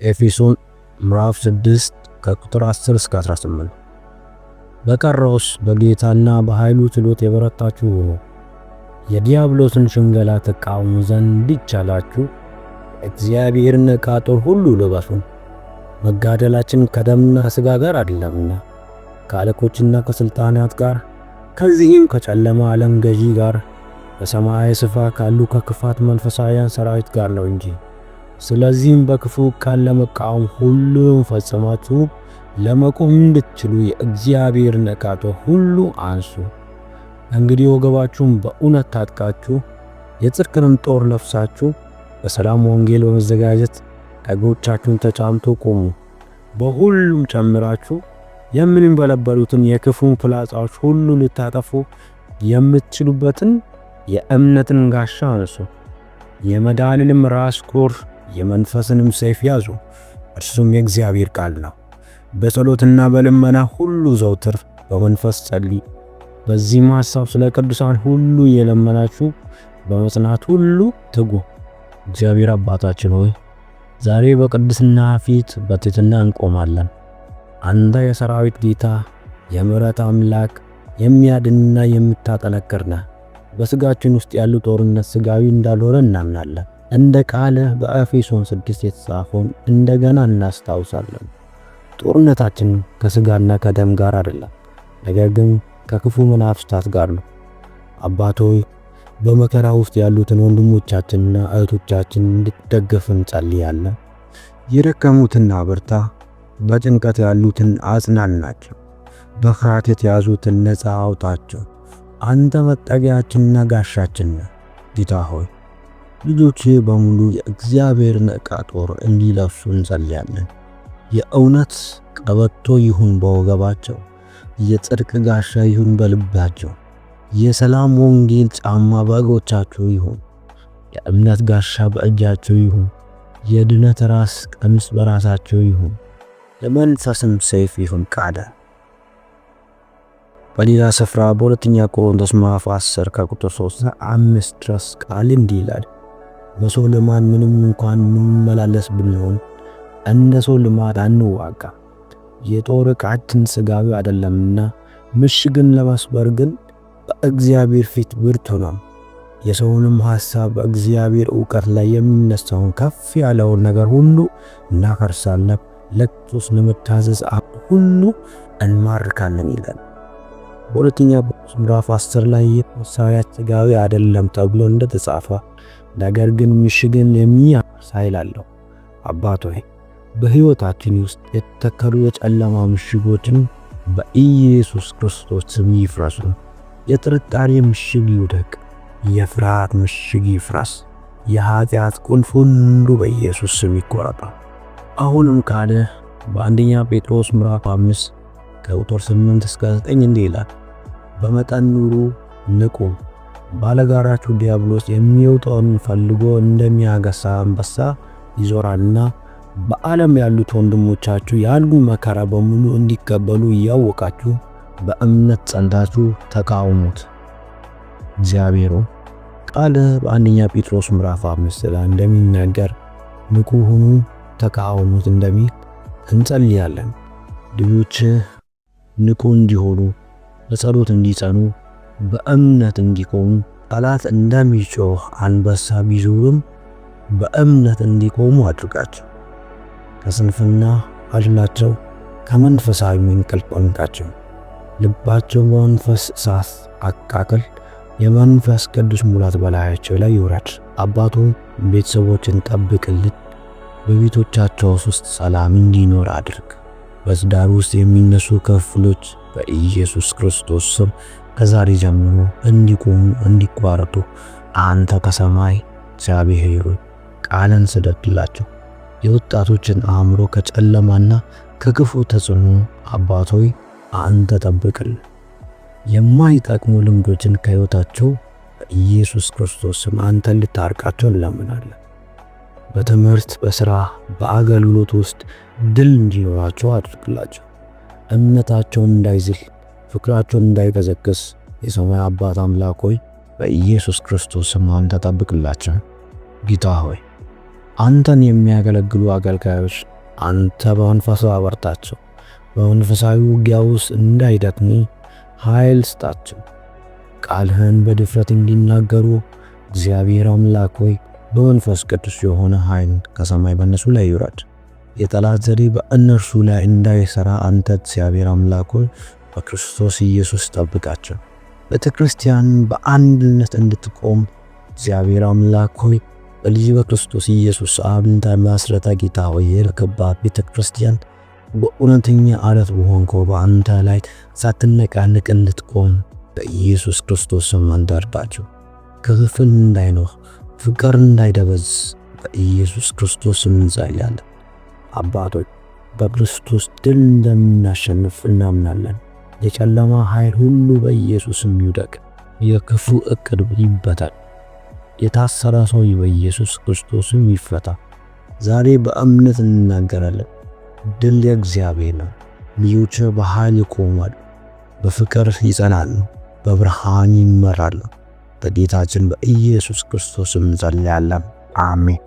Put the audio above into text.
ኤፌሶን ምዕራፍ 6 ከቁጥር 10 እስከ 18። በቀረውስ በጌታና በኃይሉ ችሎት የበረታችሁ ሁኑ፣ የዲያብሎስን ሽንገላ ተቃውሙ ዘንድ እንዲቻላችሁ እግዚአብሔርን ዕቃ ጦር ሁሉ ልበሱ። መጋደላችን ከደምና ሥጋ ጋር አይደለምና ከአለቆችና ከሥልጣናት ጋር፣ ከዚህም ከጨለማ ዓለም ገዢ ጋር፣ በሰማያዊ ስፍራ ካሉ ከክፋት መንፈሳውያን ሰራዊት ጋር ነው እንጂ። ስለዚህም በክፉ ቀን ለመቃወም ሁሉን ፈጽማችሁ ለመቆም እንድትችሉ የእግዚአብሔርን ዕቃ ጦር ሁሉ አንሱ። እንግዲህ ወገባችሁን በእውነት ታጥቃችሁ የጽድቅንም ጦር ለብሳችሁ በሰላም ወንጌል በመዘጋጀት እግሮቻችሁን ተጫምቶ ቆሙ። በሁሉም ጨምራችሁ የሚንበለበሉትን የክፉን ፍላጻዎች ሁሉ ልታጠፉ የምትችሉበትን የእምነትን ጋሻ አንሱ። የመዳንንም ራስ ቁር የመንፈስንም ሰይፍ ያዙ፣ እርሱም የእግዚአብሔር ቃል ነው። በጸሎትና በልመና ሁሉ ዘውትር በመንፈስ ጸልዩ። በዚህም ሐሳብ ስለ ቅዱሳን ሁሉ እየለመናችሁ በመጽናት ሁሉ ትጉ። እግዚአብሔር አባታችን ሆይ ዛሬ በቅድስና ፊት በትሕትና እንቆማለን። አንተ የሰራዊት ጌታ፣ የምሕረት አምላክ፣ የሚያድንና የምታጠነክር ነህ። በሥጋችን ውስጥ ያሉ ጦርነት ሥጋዊ እንዳልሆነ እናምናለን። እንደ ቃልህ በኤፌሶን 6 የተጻፈውን እንደገና እናስታውሳለን። ጦርነታችን ከሥጋና ከደም ጋር አይደለም፣ ነገር ግን ከክፉ መናፍስታት ጋር ነው። አባት ሆይ በመከራ ውስጥ ያሉትን ወንድሞቻችንና እህቶቻችን እንድትደግፍ እንጸልያለን። የደከሙትን አብርታ፣ በጭንቀት ያሉትን አጽናናቸው፣ በፍርሃት የተያዙትን ነፃ አውጣቸው። አንተ መጠጊያችንና ጋሻችን ነህ። ጌታ ሆይ ልጆች በሙሉ የእግዚአብሔርን ዕቃ ጦር እንዲለብሱ እንጸልያለን። የእውነት ቀበቶ ይሁን በወገባቸው፣ የጽድቅ ጋሻ ይሁን በልባቸው፣ የሰላም ወንጌል ጫማ በእግሮቻቸው ይሁን፣ የእምነት ጋሻ በእጃቸው ይሁን፣ የድነት ራስ ቀሚስ በራሳቸው ይሁን፣ ለመንፈስም ሰይፍ ይሁን ቃዳ። በሌላ ስፍራ በሁለተኛ ቆሮንቶስ ምዕራፍ 10 ከቁጥር 3-5 ድረስ ቃል እንዲህ ይላል፣ በሰው ልማድ ምንም እንኳን እንመላለስ ብንሆን እንደ ሰው ልማድ አንዋጋ። የጦር ዕቃችን ሥጋዊ አይደለምና ምሽግን ለመስበር ግን በእግዚአብሔር ፊት ብርቱ ነው። የሰውንም ሐሳብ በእግዚአብሔር ዕውቀት ላይ የሚነሳውን ከፍ ያለውን ነገር ሁሉ እናፈርሳለን፣ ለክርስቶስ ለመታዘዝ ሁሉ እንማርካለን ይላል። በሁለተኛ ጴጥሮስ ምዕራፍ 10 ላይ መሳሪያ ሥጋዊ አይደለም ተብሎ እንደተጻፈ ነገር ግን ምሽግን የሚያፈርስ ኃይል አለው። አባት ሆይ በሕይወታችን ውስጥ የተተከሉ የጨለማ ምሽጎችን በኢየሱስ ክርስቶስ ስም ይፍረሱ። የጥርጣሬ ምሽግ ይውደቅ፣ የፍርሃት ምሽግ ይፍረስ፣ የኃጢአት ቁልፍ ሁሉ በኢየሱስ ስም ይቆረጥ። አሁንም ካለ በአንደኛ ጴጥሮስ ምዕራፍ 5 ከቁጥር 8 እስከ 9 እንዲህ ይላል፣ በመጠን ኑሩ፣ ንቁ። ባለጋራችሁ ዲያብሎስ የሚወጣውን ፈልጎ እንደሚያገሳ አንበሳ ይዞራልና በዓለም ያሉት ወንድሞቻችሁ ያሉ መከራ በሙሉ እንዲቀበሉ እያወቃችሁ በእምነት ጸንታችሁ ተቃውሙት። እግዚአብሔር ቃል በአንደኛ ጴጥሮስ ምዕራፍ 5 ላይ እንደሚናገር ንቁ ሁኑ፣ ተቃውሙት እንደሚል እንጸልያለን። ልጆች ንቁ እንዲሆኑ፣ በጸሎት እንዲጸኑ፣ በእምነት እንዲቆሙ፣ ጠላት እንደሚጮህ አንበሳ ቢዞርም በእምነት እንዲቆሙ አድርጋቸው። ከስንፍና አድናቸው፣ ከመንፈሳዊ እንቅልፍ አንቃቸው። ልባቸው በመንፈስ እሳት አቃቅል፣ የመንፈስ ቅዱስ ሙላት በላያቸው ላይ ይውረድ። አባቶ ቤተሰቦችን ጠብቅልን፣ በቤቶቻቸው ውስጥ ሰላም እንዲኖር አድርግ። በትዳር ውስጥ የሚነሱ ክፍሎች በኢየሱስ ክርስቶስ ስም ከዛሬ ጀምሮ እንዲቆሙ እንዲቋረጡ አንተ ከሰማይ እግዚአብሔር ቃልን ስደድላቸው። የወጣቶችን አእምሮ ከጨለማና ከክፉ ተጽዕኖ አባት ሆይ አንተ ጠብቅልን። የማይጠቅሙ ልምዶችን ከሕይወታቸው በኢየሱስ ክርስቶስ ስም አንተ ልታርቃቸው እንለምናለን። በትምህርት፣ በሥራ፣ በአገልግሎት ውስጥ ድል እንዲኖራቸው አድርግላቸው። እምነታቸውን እንዳይዝል፣ ፍቅራቸውን እንዳይቀዘቅዝ የሰማይ አባት አምላክ ሆይ በኢየሱስ ክርስቶስ ስም አንተ ጠብቅላቸው። ጌታ ሆይ አንተን የሚያገለግሉ አገልጋዮች አንተ በመንፈስ አበርታቸው። በመንፈሳዊ ውጊያ ውስጥ እንዳይደክሙ ኃይል ስጣቸው። ቃልህን በድፍረት እንዲናገሩ እግዚአብሔር አምላክ ሆይ በመንፈስ ቅዱስ የሆነ ኃይል ከሰማይ በእነሱ ላይ ይውረድ። የጠላት ዘዴ በእነርሱ ላይ እንዳይሰራ አንተ እግዚአብሔር አምላክ ሆይ በክርስቶስ ኢየሱስ ጠብቃቸው። ቤተክርስቲያን በአንድነት እንድትቆም እግዚአብሔር አምላክ ሆይ በልጅ በክርስቶስ ኢየሱስ አንተ መስረታ ጌታ ሆይ የረከባት ቤተክርስቲያን በእውነተኛ ዓለት በሆንከው በአንተ ላይ ሳትነቃነቅ እንድትቆም በኢየሱስ ክርስቶስ ስም አንዳርባቸው። ክፍፍል እንዳይኖር፣ ፍቅር እንዳይደበዝ በኢየሱስ ክርስቶስ ስም እንጸልያለን። አባቶች በክርስቶስ ድል እንደምናሸንፍ እናምናለን። የጨለማ ኃይል ሁሉ በኢየሱስ ስም ይውደቅ። የክፉ እቅድ ይበታል። የታሰረ ሰው በኢየሱስ ክርስቶስ ስም ይፈታ። ዛሬ በእምነት እንናገራለን። ድል የእግዚአብሔር ነው። ልጆች በኃይል ይቆማሉ፣ በፍቅር ይጸናሉ፣ በብርሃን ይመራሉ። በጌታችን በኢየሱስ ክርስቶስ ስም እንጸልያለን። አሜን።